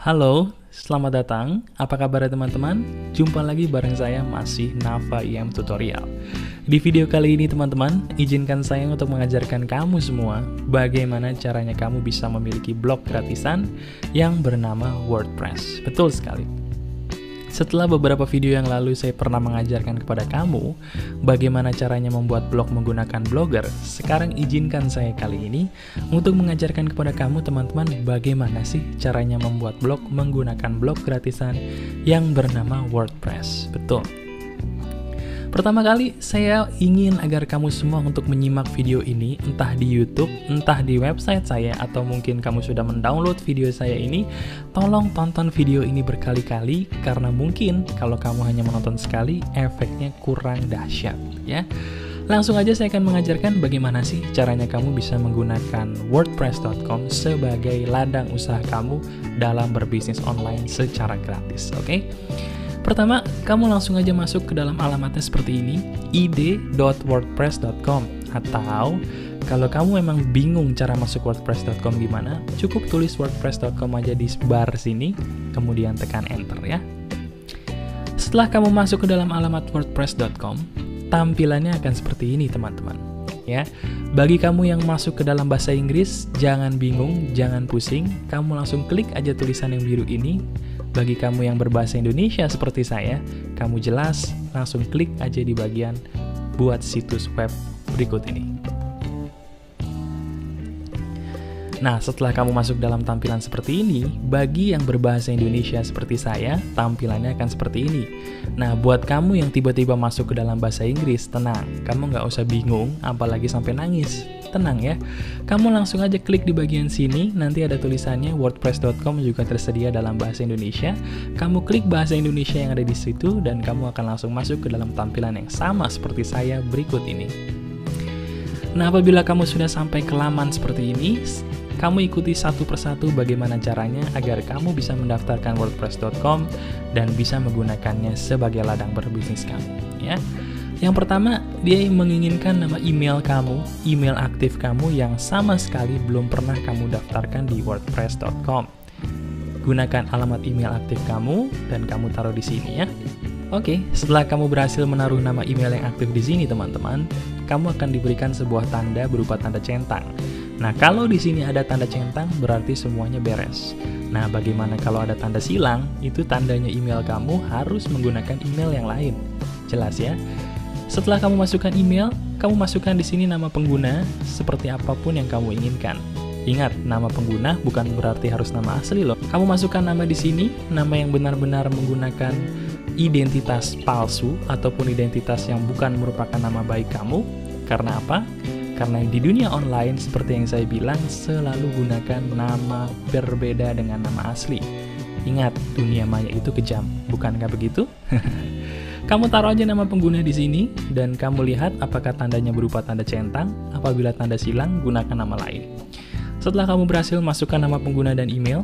Halo, selamat datang. Apa kabar teman-teman? Jumpa lagi bareng saya masih Nafa IM Tutorial. Di video kali ini teman-teman, izinkan saya untuk mengajarkan kamu semua bagaimana caranya kamu bisa memiliki blog gratisan yang bernama WordPress. Betul sekali. Setelah beberapa video yang lalu saya pernah mengajarkan kepada kamu bagaimana caranya membuat blog menggunakan Blogger, sekarang izinkan saya kali ini untuk mengajarkan kepada kamu teman-teman bagaimana sih caranya membuat blog menggunakan blog gratisan yang bernama WordPress. Betul. Pertama kali, saya ingin agar kamu semua untuk menyimak video ini, entah di YouTube, entah di website saya, atau mungkin kamu sudah mendownload video saya ini. Tolong tonton video ini berkali-kali, karena mungkin kalau kamu hanya menonton sekali, efeknya kurang dahsyat, ya. Langsung aja saya akan mengajarkan bagaimana sih caranya kamu bisa menggunakan WordPress.com sebagai ladang usaha kamu dalam berbisnis online secara gratis, oke? Pertama, kamu langsung aja masuk ke dalam alamatnya seperti ini, id.wordpress.com. Atau, kalau kamu memang bingung cara masuk wordpress.com gimana, cukup tulis wordpress.com aja di bar sini, kemudian tekan enter ya. Setelah kamu masuk ke dalam alamat wordpress.com, tampilannya akan seperti ini teman-teman. Ya, bagi kamu yang masuk ke dalam bahasa Inggris, jangan bingung, jangan pusing, kamu langsung klik aja tulisan yang biru ini. Bagi kamu yang berbahasa Indonesia seperti saya, kamu jelas langsung klik aja di bagian buat situs web berikut ini. Nah, setelah kamu masuk dalam tampilan seperti ini, bagi yang berbahasa Indonesia seperti saya, tampilannya akan seperti ini. Nah, buat kamu yang tiba-tiba masuk ke dalam bahasa Inggris, tenang, kamu nggak usah bingung, apalagi sampai nangis. Tenang ya, kamu langsung aja klik di bagian sini, nanti ada tulisannya wordpress.com juga tersedia dalam bahasa Indonesia. Kamu klik bahasa Indonesia yang ada di situ, dan kamu akan langsung masuk ke dalam tampilan yang sama seperti saya berikut ini. Nah, apabila kamu sudah sampai ke laman seperti ini, kamu ikuti satu persatu bagaimana caranya agar kamu bisa mendaftarkan wordpress.com dan bisa menggunakannya sebagai ladang berbisnis kamu, ya. Yang pertama, dia menginginkan nama email kamu, email aktif kamu yang sama sekali belum pernah kamu daftarkan di wordpress.com. Gunakan alamat email aktif kamu dan kamu taruh di sini ya. Oke, setelah kamu berhasil menaruh nama email yang aktif di sini teman-teman, kamu akan diberikan sebuah tanda berupa tanda centang. Nah, kalau di sini ada tanda centang berarti semuanya beres. Nah, bagaimana kalau ada tanda silang? Itu tandanya email kamu harus menggunakan email yang lain. Jelas ya? Setelah kamu masukkan email, kamu masukkan di sini nama pengguna seperti apapun yang kamu inginkan. Ingat, nama pengguna bukan berarti harus nama asli loh. Kamu masukkan nama di sini, nama yang benar-benar menggunakan identitas palsu ataupun identitas yang bukan merupakan nama baik kamu. Karena apa? Karena di dunia online, seperti yang saya bilang, selalu gunakan nama berbeda dengan nama asli. Ingat, dunia maya itu kejam, bukankah begitu? Kamu taruh aja nama pengguna di sini, dan kamu lihat apakah tandanya berupa tanda centang. Apabila tanda silang, gunakan nama lain. Setelah kamu berhasil masukkan nama pengguna dan email,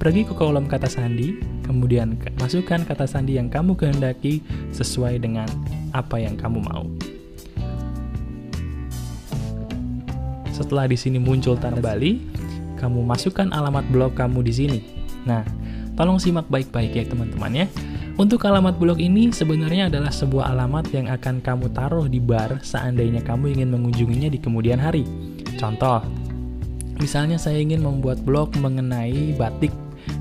pergi ke kolom kata sandi, kemudian masukkan kata sandi yang kamu kehendaki sesuai dengan apa yang kamu mau. Setelah di sini muncul tanda kembali, kamu masukkan alamat blog kamu di sini. Nah, tolong simak baik-baik ya teman-teman ya. Untuk alamat blog ini sebenarnya adalah sebuah alamat yang akan kamu taruh di bar seandainya kamu ingin mengunjunginya di kemudian hari. Contoh, misalnya saya ingin membuat blog mengenai batik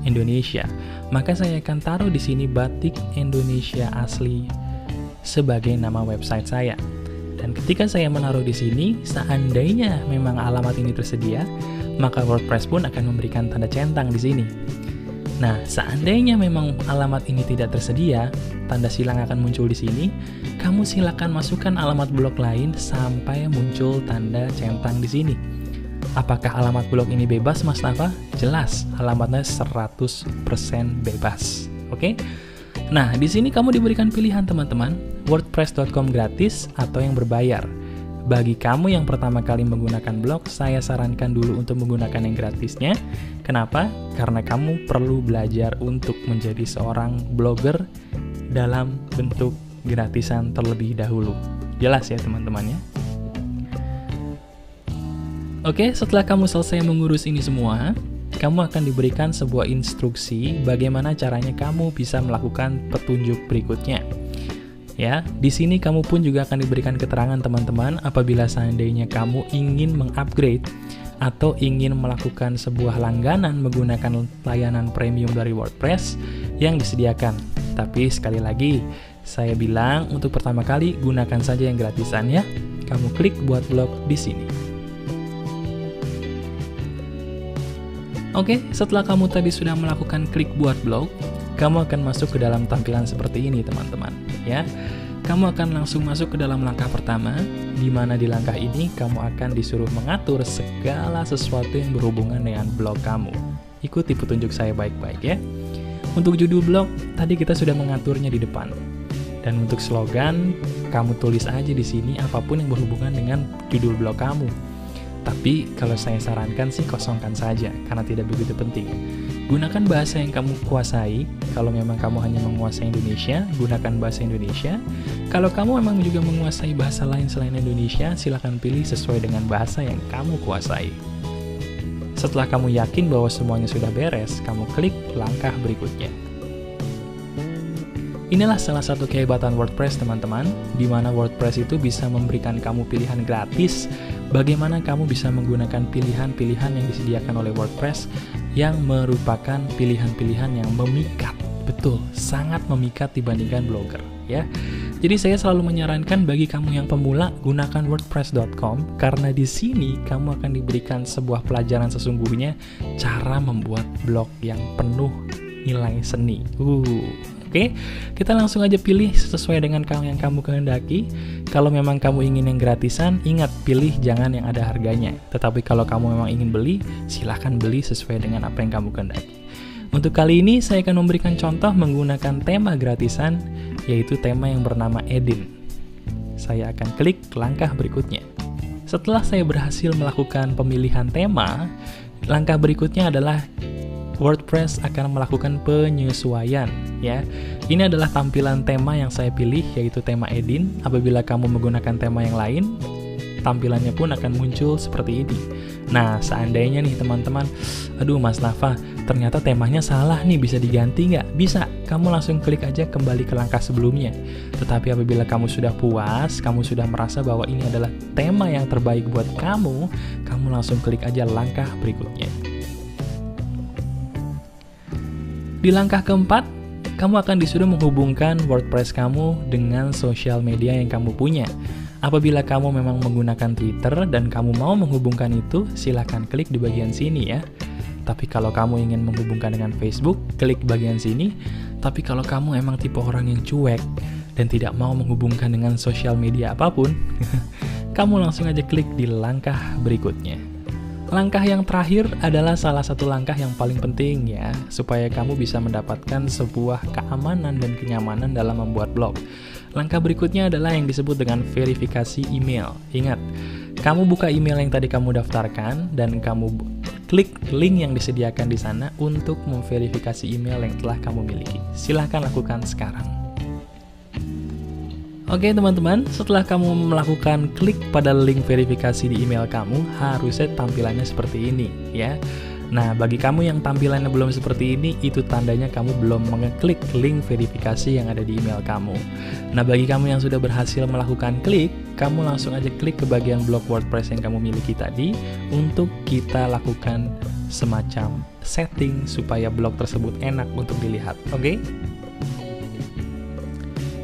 Indonesia, maka saya akan taruh di sini batik Indonesia asli sebagai nama website saya. Dan ketika saya menaruh di sini, seandainya memang alamat ini tersedia, maka WordPress pun akan memberikan tanda centang di sini. Nah, seandainya memang alamat ini tidak tersedia, tanda silang akan muncul di sini. Kamu silakan masukkan alamat blog lain sampai muncul tanda centang di sini. Apakah alamat blog ini bebas, Mas Nafa? Jelas, alamatnya 100% bebas. Oke? Nah, di sini kamu diberikan pilihan teman-teman, wordpress.com gratis atau yang berbayar. Bagi kamu yang pertama kali menggunakan blog, saya sarankan dulu untuk menggunakan yang gratisnya. Kenapa? Karena kamu perlu belajar untuk menjadi seorang blogger dalam bentuk gratisan terlebih dahulu. Jelas ya teman-teman ya? Oke, setelah kamu selesai mengurus ini semua, kamu akan diberikan sebuah instruksi bagaimana caranya kamu bisa melakukan petunjuk berikutnya. Ya, di sini kamu pun juga akan diberikan keterangan teman-teman apabila seandainya kamu ingin mengupgrade atau ingin melakukan sebuah langganan menggunakan layanan premium dari WordPress yang disediakan. Tapi sekali lagi, saya bilang untuk pertama kali gunakan saja yang gratisan ya. Kamu klik buat blog di sini. Oke, setelah kamu tadi sudah melakukan klik buat blog, kamu akan masuk ke dalam tampilan seperti ini teman-teman ya. Kamu akan langsung masuk ke dalam langkah pertama, di mana di langkah ini kamu akan disuruh mengatur segala sesuatu yang berhubungan dengan blog kamu. Ikuti petunjuk saya baik-baik ya. Untuk judul blog, tadi kita sudah mengaturnya di depan. Dan untuk slogan, kamu tulis aja di sini apapun yang berhubungan dengan judul blog kamu. Tapi kalau saya sarankan sih kosongkan saja, karena tidak begitu penting. Gunakan bahasa yang kamu kuasai. Kalau memang kamu hanya menguasai Indonesia, gunakan bahasa Indonesia. Kalau kamu memang juga menguasai bahasa lain selain Indonesia, silakan pilih sesuai dengan bahasa yang kamu kuasai. Setelah kamu yakin bahwa semuanya sudah beres, kamu klik langkah berikutnya. Inilah salah satu kehebatan WordPress teman-teman, di mana WordPress itu bisa memberikan kamu pilihan gratis bagaimana kamu bisa menggunakan pilihan-pilihan yang disediakan oleh WordPress yang merupakan pilihan-pilihan yang memikat. Betul, sangat memikat dibandingkan Blogger ya. Jadi saya selalu menyarankan bagi kamu yang pemula, gunakan wordpress.com karena di sini kamu akan diberikan sebuah pelajaran sesungguhnya cara membuat blog yang penuh nilai seni. Oke, kita langsung aja pilih sesuai dengan yang kamu kehendaki. Kalau memang kamu ingin yang gratisan, ingat pilih jangan yang ada harganya. Tetapi kalau kamu memang ingin beli, silahkan beli sesuai dengan apa yang kamu kehendaki. Untuk kali ini saya akan memberikan contoh menggunakan tema gratisan, yaitu tema yang bernama Edin. Saya akan klik langkah berikutnya. Setelah saya berhasil melakukan pemilihan tema, langkah berikutnya adalah WordPress akan melakukan penyesuaian ya. Ini adalah tampilan tema yang saya pilih, yaitu tema Edin. Apabila kamu menggunakan tema yang lain, tampilannya pun akan muncul seperti ini. Nah, seandainya nih teman-teman, aduh Mas Nafa, ternyata temanya salah nih, bisa diganti nggak? Bisa, kamu langsung klik aja kembali ke langkah sebelumnya. Tetapi apabila kamu sudah puas, kamu sudah merasa bahwa ini adalah tema yang terbaik buat kamu, kamu langsung klik aja langkah berikutnya. Di langkah keempat, kamu akan disuruh menghubungkan WordPress kamu dengan sosial media yang kamu punya. Apabila kamu memang menggunakan Twitter dan kamu mau menghubungkan itu, silahkan klik di bagian sini ya. Tapi kalau kamu ingin menghubungkan dengan Facebook, klik bagian sini. Tapi kalau kamu emang tipe orang yang cuek dan tidak mau menghubungkan dengan sosial media apapun, kamu langsung aja klik di langkah berikutnya. Langkah yang terakhir adalah salah satu langkah yang paling penting ya, supaya kamu bisa mendapatkan sebuah keamanan dan kenyamanan dalam membuat blog. Langkah berikutnya adalah yang disebut dengan verifikasi email. Ingat, kamu buka email yang tadi kamu daftarkan dan kamu klik link yang disediakan di sana untuk memverifikasi email yang telah kamu miliki. Silahkan lakukan sekarang. Oke teman-teman, setelah kamu melakukan klik pada link verifikasi di email kamu, harusnya tampilannya seperti ini ya. Nah, bagi kamu yang tampilannya belum seperti ini, itu tandanya kamu belum mengeklik link verifikasi yang ada di email kamu. Nah, bagi kamu yang sudah berhasil melakukan klik, kamu langsung aja klik ke bagian blog WordPress yang kamu miliki tadi untuk kita lakukan semacam setting supaya blog tersebut enak untuk dilihat, oke?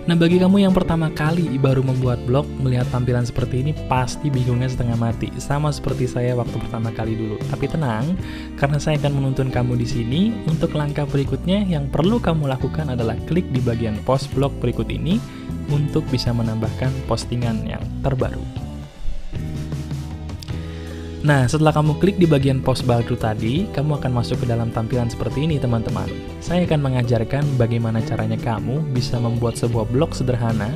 Nah, bagi kamu yang pertama kali baru membuat blog, melihat tampilan seperti ini pasti bingungnya setengah mati. Sama seperti saya waktu pertama kali dulu. Tapi tenang, karena saya akan menuntun kamu di sini. Untuk langkah berikutnya yang perlu kamu lakukan adalah klik di bagian post blog berikut ini untuk bisa menambahkan postingan yang terbaru. Nah, setelah kamu klik di bagian post baru tadi, kamu akan masuk ke dalam tampilan seperti ini, teman-teman. Saya akan mengajarkan bagaimana caranya kamu bisa membuat sebuah blog sederhana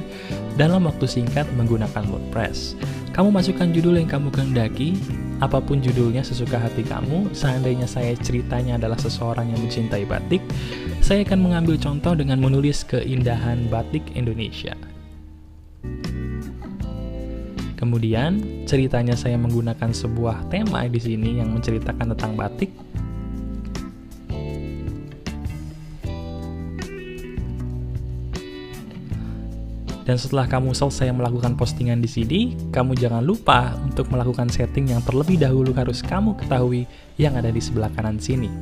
dalam waktu singkat menggunakan WordPress. Kamu masukkan judul yang kamu kehendaki, apapun judulnya sesuka hati kamu. Seandainya saya ceritanya adalah seseorang yang mencintai batik, saya akan mengambil contoh dengan menulis keindahan batik Indonesia. Kemudian ceritanya saya menggunakan sebuah tema di sini yang menceritakan tentang batik. Dan setelah kamu selesai melakukan postingan di sini, kamu jangan lupa untuk melakukan setting yang terlebih dahulu harus kamu ketahui yang ada di sebelah kanan sini.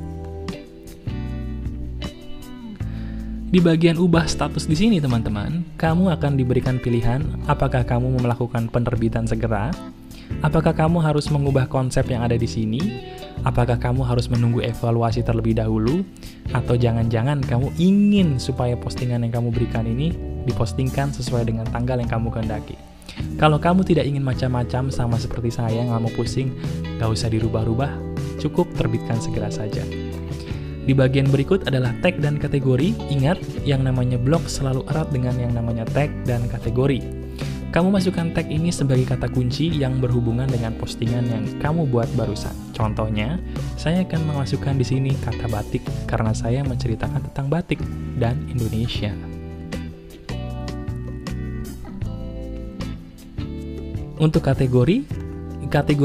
Di bagian ubah status di sini, teman-teman, kamu akan diberikan pilihan apakah kamu mau melakukan penerbitan segera, apakah kamu harus mengubah konsep yang ada di sini, apakah kamu harus menunggu evaluasi terlebih dahulu, atau jangan-jangan kamu ingin supaya postingan yang kamu berikan ini dipostingkan sesuai dengan tanggal yang kamu kehendaki. Kalau kamu tidak ingin macam-macam sama seperti saya, nggak mau pusing, nggak usah dirubah-rubah, cukup terbitkan segera saja. Di bagian berikut adalah tag dan kategori. Ingat, yang namanya blog selalu erat dengan yang namanya tag dan kategori. Kamu masukkan tag ini sebagai kata kunci yang berhubungan dengan postingan yang kamu buat barusan. Contohnya, saya akan memasukkan di sini kata batik karena saya menceritakan tentang batik dan Indonesia. Untuk kategori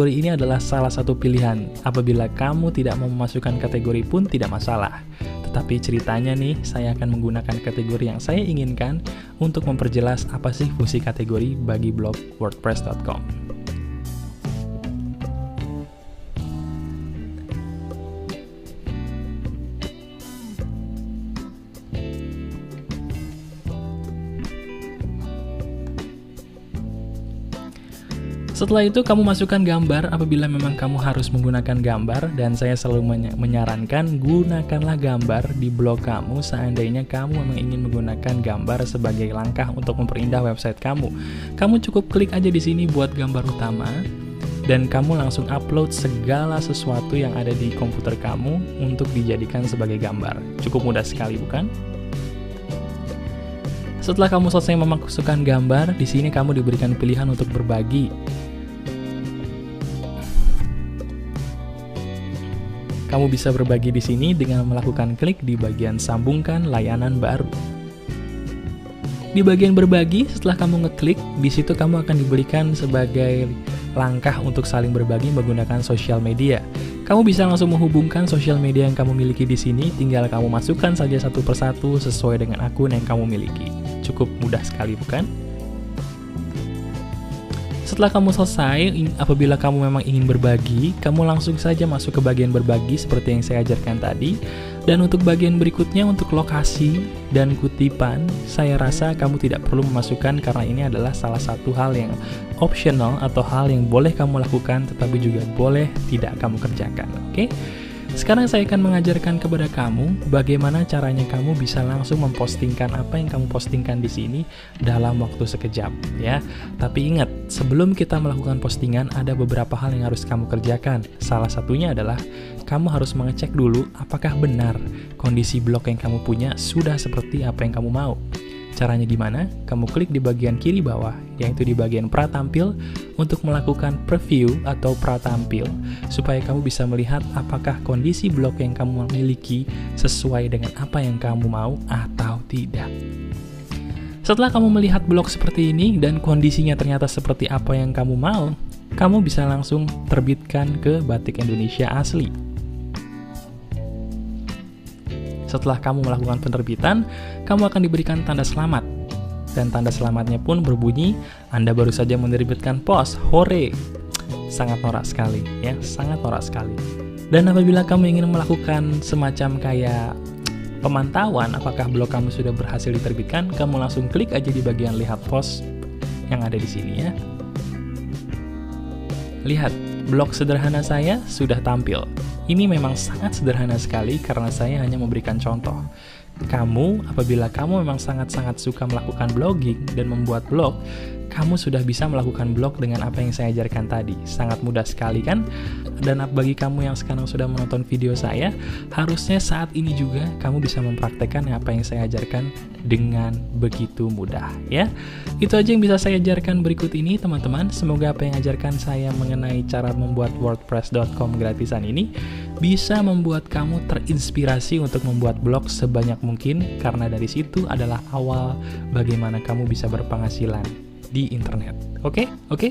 ini adalah salah satu pilihan. Apabila kamu tidak mau memasukkan kategori pun tidak masalah. Tetapi ceritanya nih, saya akan menggunakan kategori yang saya inginkan untuk memperjelas apa sih fungsi kategori bagi blog WordPress.com. Setelah itu kamu masukkan gambar apabila memang kamu harus menggunakan gambar, dan saya selalu menyarankan gunakanlah gambar di blog kamu seandainya kamu memang ingin menggunakan gambar sebagai langkah untuk memperindah website kamu. Kamu cukup klik aja di sini buat gambar utama dan kamu langsung upload segala sesuatu yang ada di komputer kamu untuk dijadikan sebagai gambar. Cukup mudah sekali, bukan? Setelah kamu selesai memasukkan gambar, di sini kamu diberikan pilihan untuk berbagi. Kamu bisa berbagi di sini dengan melakukan klik di bagian sambungkan layanan baru. Di bagian berbagi, setelah kamu ngeklik, di situ kamu akan diberikan sebagai langkah untuk saling berbagi menggunakan sosial media. Kamu bisa langsung menghubungkan sosial media yang kamu miliki di sini, tinggal kamu masukkan saja satu persatu sesuai dengan akun yang kamu miliki. Cukup mudah sekali, bukan? Setelah kamu selesai, apabila kamu memang ingin berbagi, kamu langsung saja masuk ke bagian berbagi seperti yang saya ajarkan tadi. Dan untuk bagian berikutnya, untuk lokasi dan kutipan, saya rasa kamu tidak perlu memasukkan karena ini adalah salah satu hal yang optional atau hal yang boleh kamu lakukan tetapi juga boleh tidak kamu kerjakan, oke? Sekarang saya akan mengajarkan kepada kamu bagaimana caranya kamu bisa langsung mempostingkan apa yang kamu postingkan di sini dalam waktu sekejap, ya. Tapi ingat, sebelum kita melakukan postingan ada beberapa hal yang harus kamu kerjakan. Salah satunya adalah kamu harus mengecek dulu apakah benar kondisi blog yang kamu punya sudah seperti apa yang kamu mau. Caranya gimana? Kamu klik di bagian kiri bawah, yaitu di bagian pratampil, untuk melakukan preview atau pratampil, supaya kamu bisa melihat apakah kondisi blog yang kamu miliki sesuai dengan apa yang kamu mau atau tidak. Setelah kamu melihat blog seperti ini dan kondisinya ternyata seperti apa yang kamu mau, kamu bisa langsung terbitkan ke Batik Indonesia asli. Setelah kamu melakukan penerbitan, kamu akan diberikan tanda selamat. Dan tanda selamatnya pun berbunyi, Anda baru saja menerbitkan post, hore! Sangat norak sekali, ya, sangat norak sekali. Dan apabila kamu ingin melakukan semacam kayak pemantauan apakah blog kamu sudah berhasil diterbitkan, kamu langsung klik aja di bagian lihat post yang ada di sini, ya. Lihat, blog sederhana saya sudah tampil. Ini memang sangat sederhana sekali karena saya hanya memberikan contoh. Apabila kamu memang sangat-sangat suka melakukan blogging dan membuat blog, kamu sudah bisa melakukan blog dengan apa yang saya ajarkan tadi. Sangat mudah sekali, kan? Dan bagi kamu yang sekarang sudah menonton video saya, harusnya saat ini juga kamu bisa mempraktekkan apa yang saya ajarkan dengan begitu mudah, ya. Itu aja yang bisa saya ajarkan berikut ini, teman-teman. Semoga apa yang ajarkan saya mengenai cara membuat WordPress.com gratisan ini bisa membuat kamu terinspirasi untuk membuat blog sebanyak mungkin, karena dari situ adalah awal bagaimana kamu bisa berpenghasilan di internet. Oke,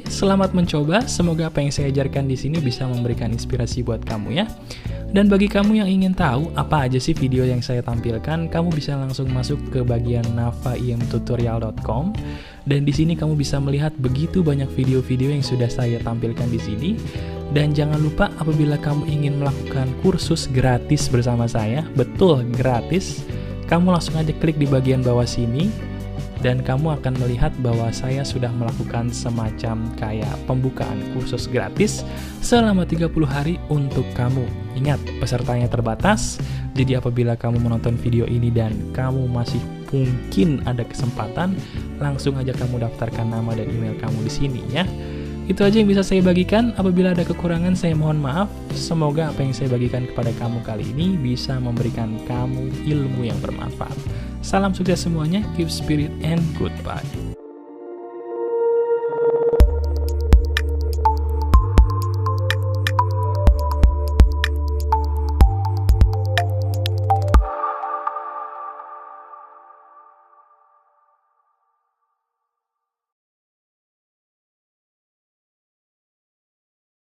selamat mencoba. Semoga apa yang saya ajarkan di sini bisa memberikan inspirasi buat kamu, ya. Dan bagi kamu yang ingin tahu apa aja sih video yang saya tampilkan, kamu bisa langsung masuk ke bagian navaimtutorial.com. Dan di sini kamu bisa melihat begitu banyak video-video yang sudah saya tampilkan di sini. Dan jangan lupa apabila kamu ingin melakukan kursus gratis bersama saya, betul gratis, kamu langsung aja klik di bagian bawah sini. Dan kamu akan melihat bahwa saya sudah melakukan semacam kayak pembukaan kursus gratis selama 30 hari untuk kamu. Ingat, pesertanya terbatas, jadi apabila kamu menonton video ini dan kamu masih mungkin ada kesempatan, langsung aja kamu daftarkan nama dan email kamu di sini ya. Itu aja yang bisa saya bagikan. Apabila ada kekurangan, saya mohon maaf. Semoga apa yang saya bagikan kepada kamu kali ini bisa memberikan kamu ilmu yang bermanfaat. Salam sukses semuanya, keep spirit and goodbye.